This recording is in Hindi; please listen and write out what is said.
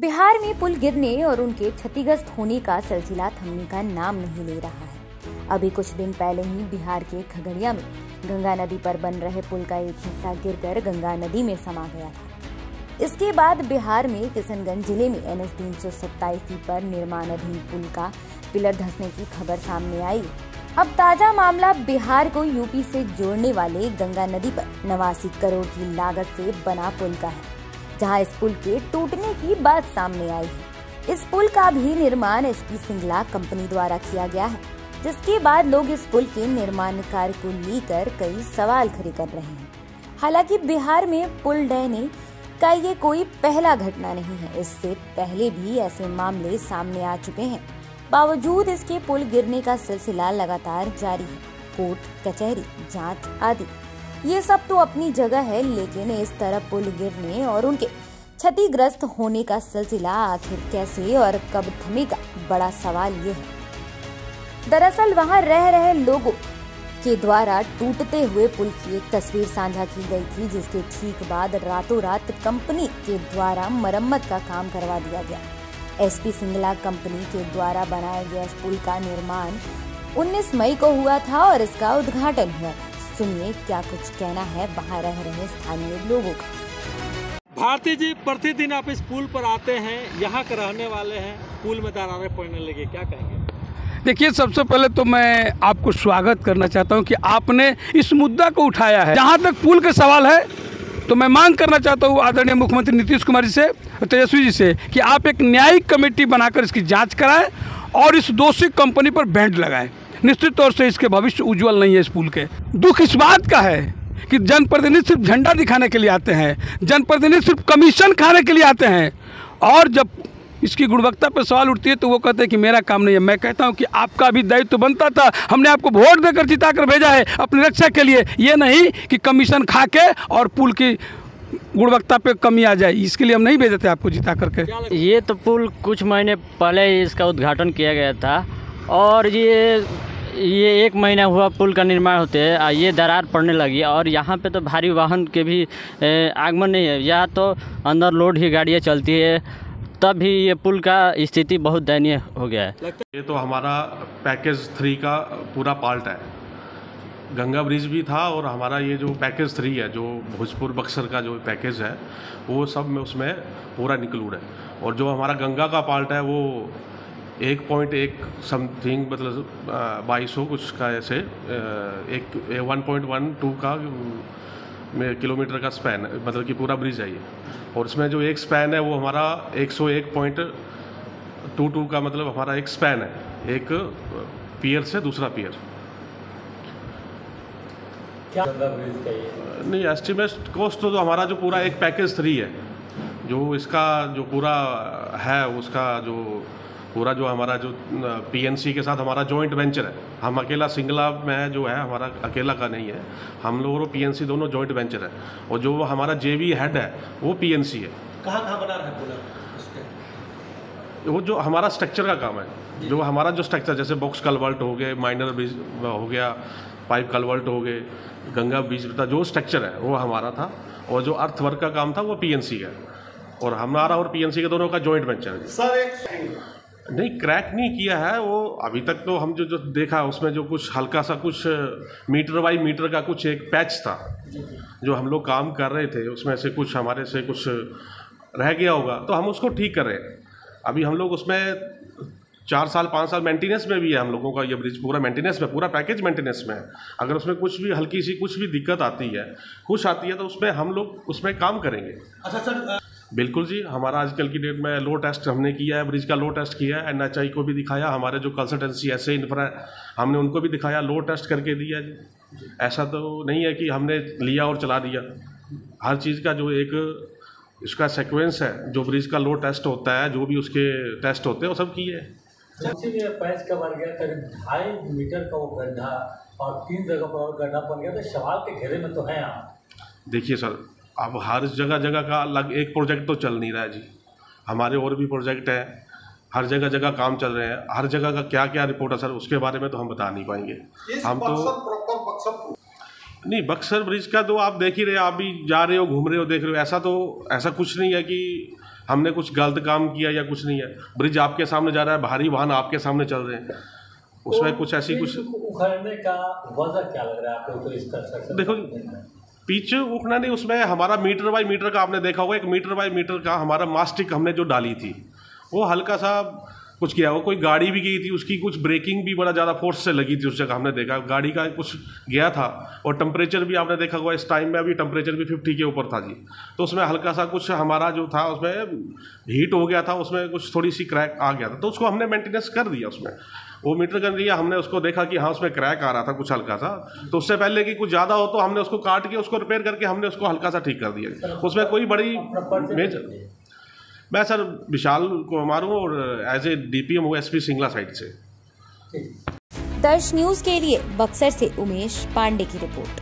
बिहार में पुल गिरने और उनके क्षतिग्रस्त होने का सिलसिला थमने का नाम नहीं ले रहा है। अभी कुछ दिन पहले ही बिहार के खगड़िया में गंगा नदी पर बन रहे पुल का एक हिस्सा गिरकर गंगा नदी में समा गया था। इसके बाद बिहार में किशनगंज जिले में NH 327 पर निर्माणाधीन पुल का पिलर धंसने की खबर सामने आई। अब ताजा मामला बिहार को यूपी से जोड़ने वाले गंगा नदी पर 89 करोड़ की लागत से बना पुल का है, जहां इस पुल के टूटने की बात सामने आई है। इस पुल का भी निर्माण SP सिंगला कंपनी द्वारा किया गया है, जिसके बाद लोग इस पुल के निर्माण कार्य को लेकर कई सवाल खड़े कर रहे हैं। हालांकि बिहार में पुल ढहने का ये कोई पहला घटना नहीं है। इससे पहले भी ऐसे मामले सामने आ चुके हैं। बावजूद इसके पुल गिरने का सिलसिला लगातार जारी है। कोर्ट कचहरी जांच आदि ये सब तो अपनी जगह है, लेकिन इस तरह पुल गिरने और उनके क्षतिग्रस्त होने का सिलसिला आखिर कैसे और कब थमेगा, बड़ा सवाल ये है। दरअसल वहां रह रहे लोगों के द्वारा टूटते हुए पुल की एक तस्वीर साझा की गई थी, जिसके ठीक बाद रातों रात कंपनी के द्वारा मरम्मत का काम करवा दिया गया। SP सिंगला कंपनी के द्वारा बनाए गए इस पुल का निर्माण 19 मई को हुआ था और इसका उद्घाटन हुआ था। सुनिए क्या कुछ कहना है वहाँ रह रहे स्थानीय लोगों का। भारती जी, प्रतिदिन आप इस पुल पर आते हैं, यहाँ के रहने वाले हैं, पुल में दरारें पड़ने लगी, क्या कहेंगे? देखिए, सबसे पहले तो मैं आपको स्वागत करना चाहता हूं कि आपने इस मुद्दा को उठाया है। जहां तक पुल का सवाल है तो मैं मांग करना चाहता हूं आदरणीय मुख्यमंत्री नीतीश कुमार जी से और तेजस्वी जी से कि आप एक न्यायिक कमेटी बनाकर इसकी जांच कराएं और इस दोषी कंपनी पर बैंड लगाएं। निश्चित तौर से इसके भविष्य उज्जवल नहीं है। इस पुल के दुख इस बात का है कि जनप्रतिनिधि सिर्फ झंडा दिखाने के लिए आते हैं, जनप्रतिनिधि सिर्फ कमीशन खाने के लिए आते हैं, और जब इसकी गुणवत्ता पर सवाल उठती है तो वो कहते हैं कि मेरा काम नहीं है। मैं कहता हूं कि आपका भी दायित्व तो बनता था। हमने आपको वोट देकर जिता कर भेजा है अपनी रक्षा के लिए, ये नहीं कि कमीशन खा के और पुल की गुणवत्ता पे कमी आ जाए, इसके लिए हम नहीं भेजे थे आपको जिता करके। ये तो पुल कुछ महीने पहले ही इसका उद्घाटन किया गया था और ये 1 महीना हुआ पुल का निर्माण होते हैं, ये दरार पड़ने लगी और यहाँ पे तो भारी वाहन के भी आगमन नहीं है। यहाँ तो अंदर लोड ही गाड़ियाँ चलती है, तब भी ये पुल का स्थिति बहुत दयनीय हो गया है। ये तो हमारा पैकेज 3 का पूरा पार्ट है। गंगा ब्रिज भी था और हमारा ये जो पैकेज 3 है, जो भोजपुर बक्सर का जो पैकेज है, वो सब में उसमें पूरा इंक्लूड है। और जो हमारा गंगा का पार्ट है वो 1.1 समथिंग, मतलब 2200 कुछ का, ऐसे 1.12 का किलोमीटर का स्पैन, मतलब कि पूरा ब्रिज है ये। और इसमें जो एक स्पैन है वो हमारा 101.22 का, मतलब हमारा एक स्पैन है, एक पियर से दूसरा पियर। नहीं, एस्टिमेट कॉस्ट तो हमारा जो पूरा एक पैकेज 3 है, जो इसका जो पूरा है, उसका जो पूरा जो हमारा जो PNC के साथ हमारा जॉइंट वेंचर है। हम अकेला सिंगला में जो है, हमारा अकेला का नहीं है, हम लोग और PNC दोनों जॉइंट वेंचर है। और जो हमारा JV हेड है वो PNC है। कहाँ बना रहा है पूरा? वो जो हमारा स्ट्रक्चर का काम है, जो हमारा जो स्ट्रक्चर, जैसे बॉक्स कलवर्ट हो गए, माइनर ब्रिज हो गया, पाइप कलवर्ट हो गए, गंगा ब्रिज का जो स्ट्रक्चर है वो हमारा था, और जो अर्थ वर्क का काम था वो PNC का, और हमारा और PNC के दोनों का जॉइंट वेंचर है। सर, एक नहीं, क्रैक नहीं किया है वो अभी तक। तो हम जो देखा उसमें जो कुछ हल्का सा कुछ मीटर बाई मीटर का कुछ एक पैच था, जो हम लोग काम कर रहे थे, उसमें से कुछ हमारे से कुछ रह गया होगा, तो हम उसको ठीक कर रहे हैं। अभी हम लोग उसमें 4 साल 5 साल मेंटेनेंस में भी है हम लोगों का। ये ब्रिज पूरा मेंटेनेंस में, पूरा पैकेज मेंटेनेंस में है। अगर उसमें कुछ भी हल्की सी कुछ भी दिक्कत आती है, कुछ आती है, तो उसमें हम लोग उसमें काम करेंगे। अच्छा सर, बिल्कुल जी, हमारा आजकल की डेट में लो टेस्ट हमने किया है, ब्रिज का लो टेस्ट किया है, NHI को भी दिखाया, हमारे जो कंसल्टेंसी ऐसे इंफ्रा हमने उनको भी दिखाया, लो टेस्ट करके दिया जी। ऐसा तो नहीं है कि हमने लिया और चला दिया। हर चीज़ का जो एक इसका सीक्वेंस है, जो ब्रिज का लो टेस्ट होता है, जो भी उसके टेस्ट होते हैं, वो सब किए हैं। पैच का बन गया, करीब 2.5 मीटर का वो गड्ढा और 3 जगह पर और गड्ढा बन गया, तो सवाल के घेरे में तो है आप। देखिए सर, अब हर जगह का अलग एक प्रोजेक्ट तो चल नहीं रहा है जी। हमारे और भी प्रोजेक्ट हैं, हर जगह काम चल रहे हैं। हर जगह का क्या क्या रिपोर्ट है सर, उसके बारे में तो हम बता नहीं पाएंगे। हम तो नहीं, बक्सर ब्रिज का तो आप देख ही रहे, आप भी जा रहे हो, घूम रहे हो, देख रहे हो। ऐसा कुछ नहीं है कि हमने कुछ गलत काम किया या कुछ नहीं है। ब्रिज आपके सामने जा रहा है, भारी वाहन आपके सामने चल रहे हैं, उसमें कुछ ऐसी कुछ उखाड़ने का वजह क्या लग रहा है आपको? तो इस कंस्ट्रक्शन देखो पिच उखना नहीं, उसमें हमारा मीटर बाई मीटर का आपने देखा होगा, 1 मीटर बाई मीटर का हमारा मास्टिक हमने जो डाली थी वो हल्का सा कुछ किया हुआ। कोई गाड़ी भी गई थी, उसकी कुछ ब्रेकिंग भी बड़ा ज़्यादा फोर्स से लगी थी उस जगह, हमने देखा गाड़ी का कुछ गया था। और टेम्परेचर भी आपने देखा हुआ, इस टाइम में अभी टेम्परेचर भी 50 के ऊपर था जी, तो उसमें हल्का सा कुछ हमारा जो था उसमें हीट हो गया था, उसमें कुछ थोड़ी सी क्रैक आ गया था, तो उसको हमने मेंटेनेंस कर दिया। उसमें वो मीटर कर दिया हमने, उसको देखा कि हाँ उसमें क्रैक आ रहा था कुछ हल्का सा, तो उससे पहले कि कुछ ज़्यादा हो तो हमने उसको काट के उसको रिपेयर करके हमने उसको हल्का सा ठीक कर दिया। उसमें कोई बड़ी मेजर, मैं सर विशाल कुमार हूँ और एज ए DPM हूँ SP सिंगला साइड से। दर्श न्यूज के लिए बक्सर से उमेश पांडे की रिपोर्ट।